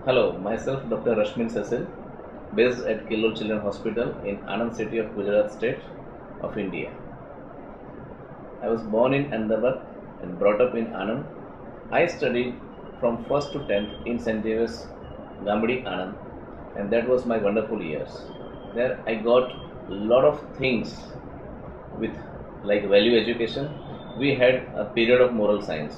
Hello, myself Dr. Rashmin Cecil, based at Killol Children Hospital in Anand city of Gujarat state of India. I was born in Ahmedabad and brought up in Anand. I studied from 1st to 10th in St. Davis, Gamadi, Anand, and that was my wonderful years. There I got a lot of things with like value education. We had a period of moral science,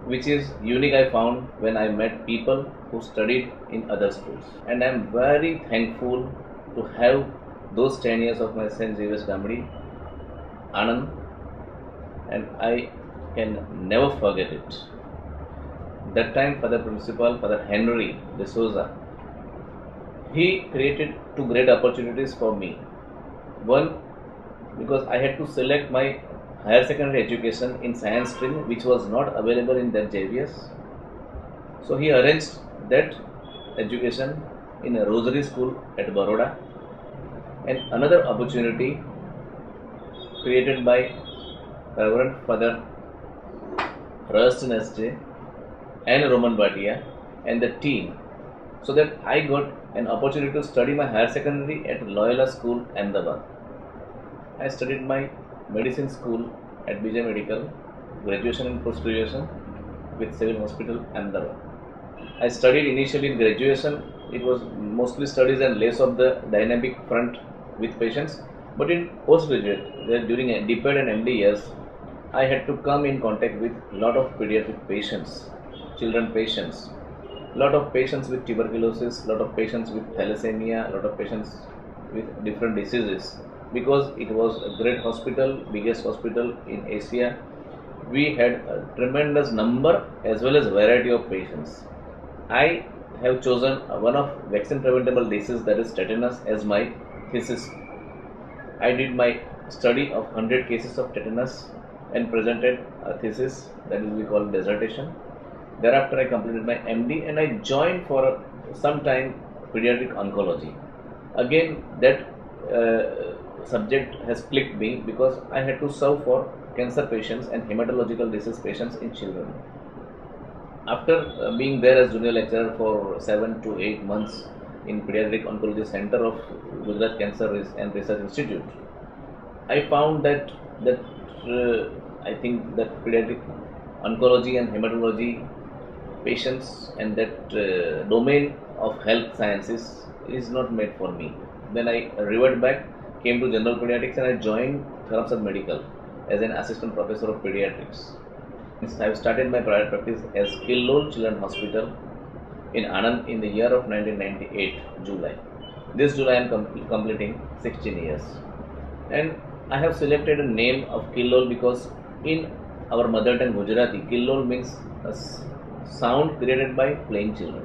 which is unique I found when I met people who studied in other schools. And I'm very thankful to have those 10 years of my St. Xavier's Gamadi, Anand, and I can never forget it. That time, Father Principal, Father Henry de Souza, he created two great opportunities for me. One, because I had to select my higher secondary education in science stream, which was not available in that JVS. So he arranged that education in a Rosary school at Baroda. And another opportunity created by Reverend Father Rustin S.J. and Roman Bhatia and the team, so that I got an opportunity to study my higher secondary at Loyola School, Ahmedabad. I studied my medicine school at BJ Medical, graduation and post-graduation with Civil Hospital, Ahmedabad. I studied initially in graduation, it was mostly studies and less of the dynamic front with patients. But in postgraduate, during DPED and MD years, I had to come in contact with a lot of pediatric patients, children patients, a lot of patients with tuberculosis, a lot of patients with thalassemia, a lot of patients with different diseases. Because it was a great hospital, biggest hospital in Asia, we had a tremendous number as well as variety of patients. I have chosen one of vaccine preventable disease, that is tetanus, as my thesis. I did my study of 100 cases of tetanus and presented a thesis, that is we call dissertation. Thereafter I completed my MD and I joined for some time pediatric oncology. Again that subject has clicked me because I had to serve for cancer patients and hematological disease patients in children. After being there as junior lecturer for 7 to 8 months in Pediatric Oncology Center of Gujarat Cancer and Research Institute, I found that I think that pediatric oncology and hematology patients and that domain of health sciences is not made for me. Then I reverted back, came to general pediatrics, and I joined Dharamsad Medical as an assistant professor of pediatrics. I have started my private practice as Killol Children Hospital in Anand in the year of 1998, July. This July I am completing 16 years. And I have selected a name of Killol because in our mother tongue Gujarati, Killol means a sound created by playing children.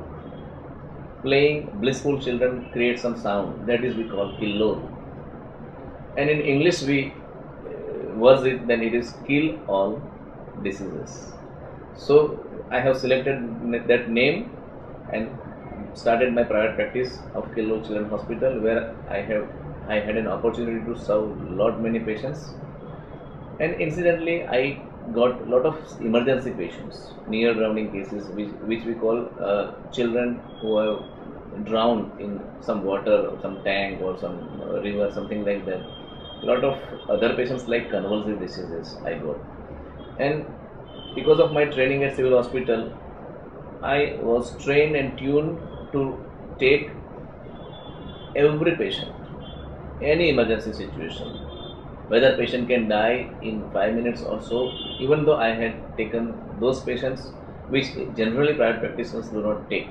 Playing blissful children create some sound, that is we call Killol. And in English we words it, then it is kill all diseases. So I have selected that name and started my private practice of Killol Children Hospital, where I had an opportunity to serve lot many patients. And incidentally I got a lot of emergency patients, near drowning cases, which we call children who have drowned in some water, some tank or some river, something like that. A lot of other patients like convulsive diseases I got. And because of my training at Civil Hospital, I was trained and tuned to take every patient, any emergency situation, whether patient can die in 5 minutes or so, even though I had taken those patients which generally private practitioners do not take.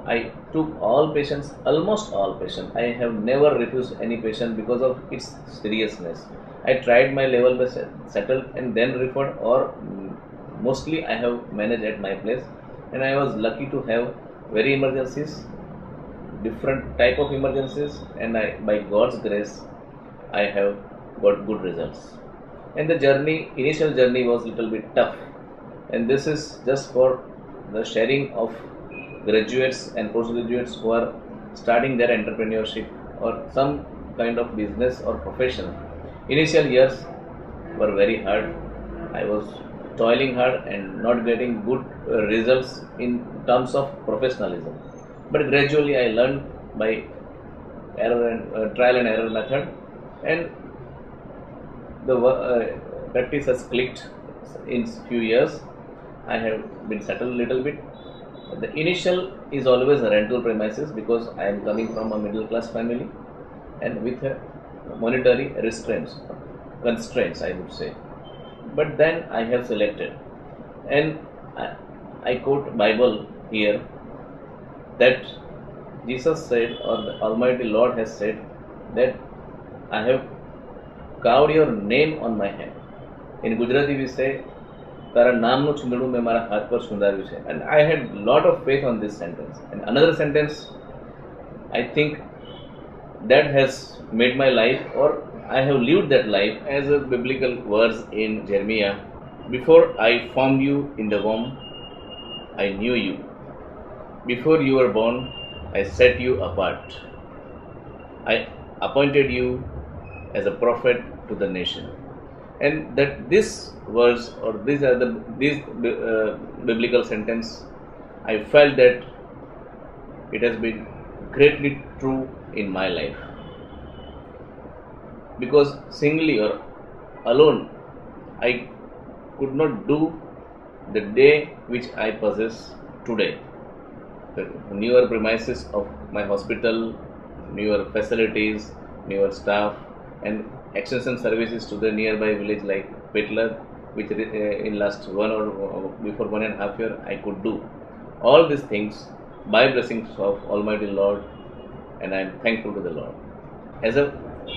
I took all patients, almost all patients. I have never refused any patient because of its seriousness. I tried my level best, settled, and then referred, or mostly I have managed at my place. And I was lucky to have very emergencies, different type of emergencies, and by God's grace, I have got good results. And the initial journey was little bit tough. And this is just for the sharing of graduates and postgraduates who are starting their entrepreneurship or some kind of business or profession. Initial years were very hard. I was toiling hard and not getting good results in terms of professionalism. But gradually I learned by error and trial and error method, and the practice has clicked in few years. I have been settled a little bit. The initial is always a rental premises because I am coming from a middle class family and with a monetary constraints I would say. But then I have selected, and I quote Bible here that Jesus said, or the Almighty Lord has said, that I have carved your name on my hand. In Gujarati we say, તારા નામનું ચૂંદડું મેં મારા હાથ પર સુંધાર્યું છે. And I had lot of faith on this sentence. And another sentence, I think that has made my life, or I have lived that life as a biblical verse in Jeremiah. Before I formed you in the womb, I knew you. Before you were born, I set you apart. I appointed you as a prophet to the nation. And that this verse, or these biblical sentence, I felt that it has been greatly true in my life. Because singly or alone, I could not do the day which I possess today. The newer premises of my hospital, newer facilities, newer staff, and extension services to the nearby village like Petla, which in last before 1.5 years I could do. All these things by blessings of Almighty Lord, and I am thankful to the Lord. As a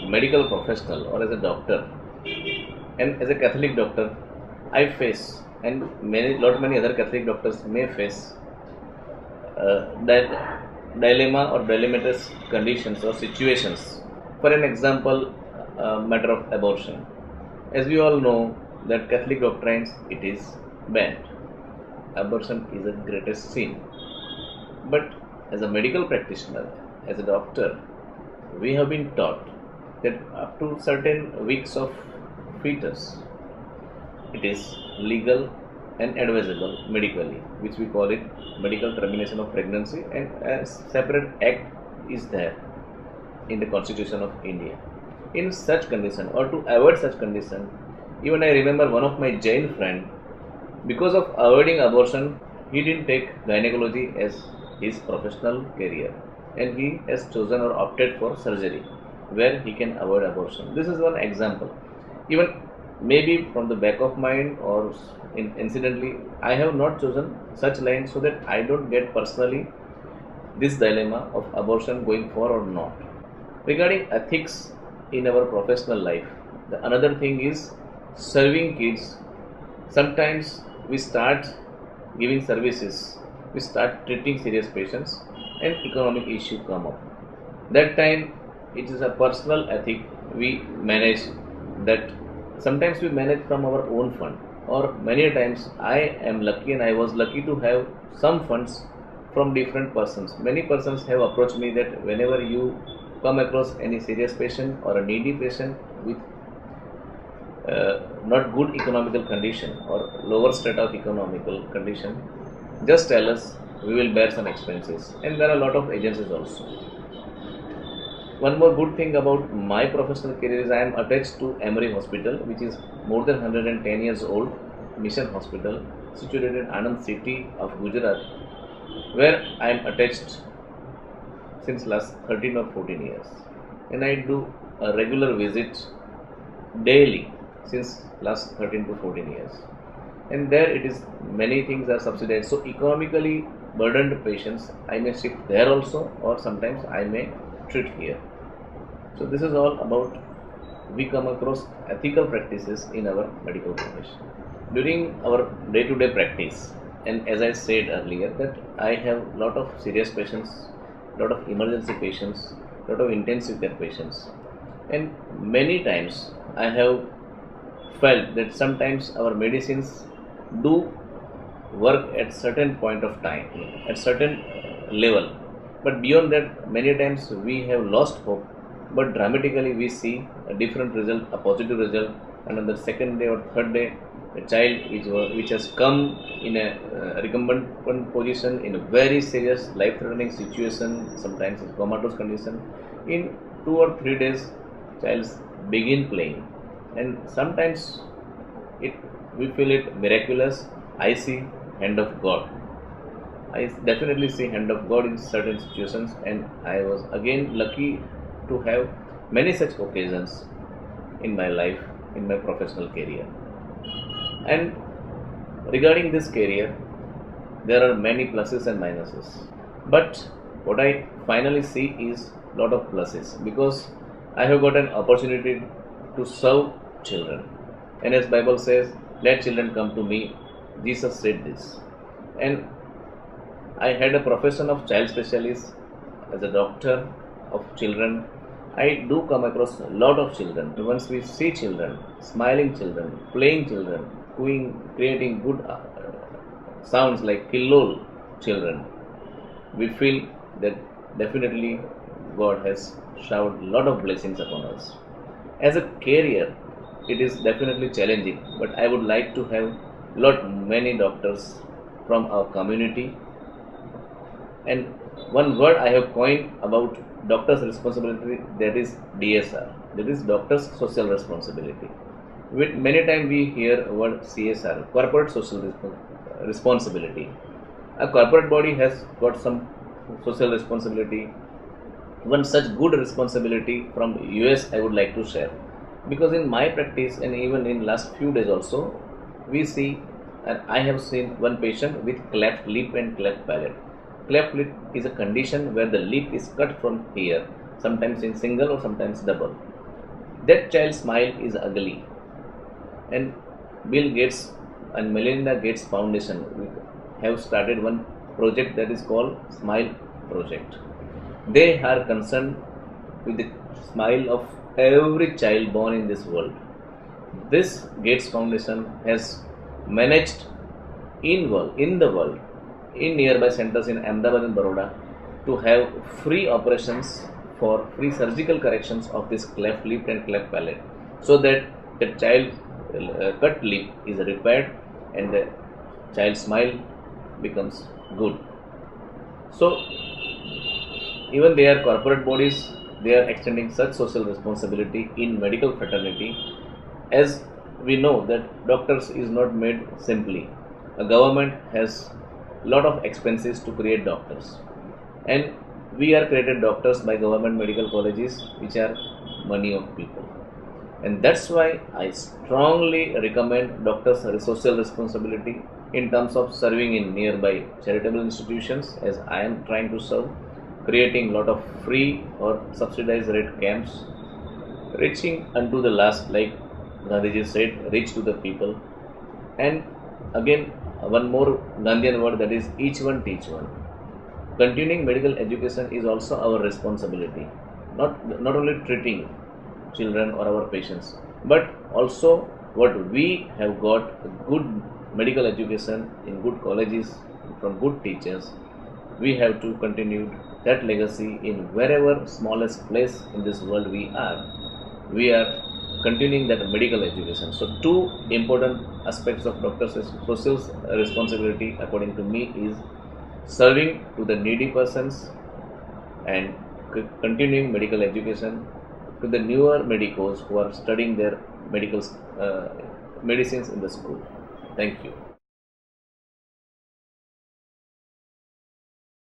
medical professional or as a doctor, and as a Catholic doctor, I face, and many other Catholic doctors may face that dilemma or dilemmatous conditions or situations. For an example, matter of abortion. As we all know that Catholic doctrines, it is banned. Abortion is the greatest sin. But as a medical practitioner, as a doctor, we have been taught that up to certain weeks of fetus, it is legal and advisable medically, which we call it medical termination of pregnancy, and a separate act is there in the Constitution of India. In such condition, or to avoid such condition, even I remember one of my Jain friend, because of avoiding abortion, he didn't take gynecology as his professional career, and he has chosen or opted for surgery where he can avoid abortion. This is one example. Even maybe from the back of mind or incidentally, I have not chosen such line so that I don't get personally this dilemma of abortion going for or not. Regarding ethics in our professional life, the another thing is serving kids. Sometimes we start giving services, we start treating serious patients, and economic issue come up. That time it is a personal ethic. We manage that. Sometimes we manage from our own fund, or many times I am lucky and I was lucky to have some funds from different persons. Many persons have approached me that whenever you come across any serious patient or a needy patient with not good economical condition or lower state of economical condition, just tell us, we will bear some expenses. And there are a lot of agencies also. One more good thing about my professional career is I am attached to Emory Hospital, which is more than 110 years old mission hospital situated in Anand city of Gujarat, where I am attached since last 13 or 14 years, and I do a regular visit daily since last 13 to 14 years, and there it is many things are subsidized. So economically burdened patients, I may shift there also, or sometimes I may treat here. So this is all about we come across ethical practices in our medical profession during our day-to-day practice. And as I said earlier, that I have lot of serious patients, lot of emergency patients, lot of intensive care patients, and many times I have felt that sometimes our medicines do work at certain point of time, at certain level, but beyond that many times we have lost hope. But dramatically we see a different result, a positive result, and on the second day or third day a child which has come in a recumbent position in a very serious life-threatening situation, sometimes in comatose condition. In 2 or 3 days, child begin playing, and sometimes it we feel it miraculous. I see hand of God. I definitely see hand of God in certain situations, and I was again lucky to have many such occasions in my life, in my professional career. And regarding this career, there are many pluses and minuses. But what I finally see is lot of pluses because I have got an opportunity to serve children. And as Bible says, let children come to me. Jesus said this. And I had a profession of child specialist as a doctor of children. I do come across a lot of children. Once we see children, smiling children, playing children, creating good sounds like killol children, we feel that definitely God has showered a lot of blessings upon us. As a career, it is definitely challenging, but I would like to have many doctors from our community. And one word I have coined about doctor's responsibility, that is DSR, that is doctor's social responsibility. With many times we hear word CSR, corporate social responsibility. A corporate body has got some social responsibility. One such good responsibility from US I would like to share, because in my practice and even in last few days also, we see and I have seen one patient with cleft lip and cleft palate. Cleft lip is a condition where the lip is cut from here, sometimes in single or sometimes double. That child's smile is ugly, and Bill Gates and Melinda Gates Foundation have started one project that is called Smile Project. They are concerned with the smile of every child born in this world. This Gates Foundation has managed in the world, in nearby centers in Ahmedabad and Baroda, to have free operations for free surgical corrections of this cleft lip and cleft palate, so that the child cut lip is repaired and the child's smile becomes good. So even they are corporate bodies, they are extending such social responsibility in medical fraternity. As we know that doctors is not made simply. A government has lot of expenses to create doctors, and we are created doctors by government medical colleges, which are money of people. And that's why I strongly recommend doctors' social responsibility in terms of serving in nearby charitable institutions, as I am trying to serve, creating lot of free or subsidized rate camps, reaching unto the last, like Gandhiji said, reach to the people. And again, one more Gandhian word, that is each one teach one. Continuing medical education is also our responsibility, not only treating children or our patients, but also what we have got good medical education in good colleges from good teachers, we have to continue that legacy in wherever smallest place in this world we are. We are continuing that medical education. So two important aspects of doctor's social responsibility according to me is serving to the needy persons and continuing medical education to the newer medicos who are studying their medicines in the school. Thank you.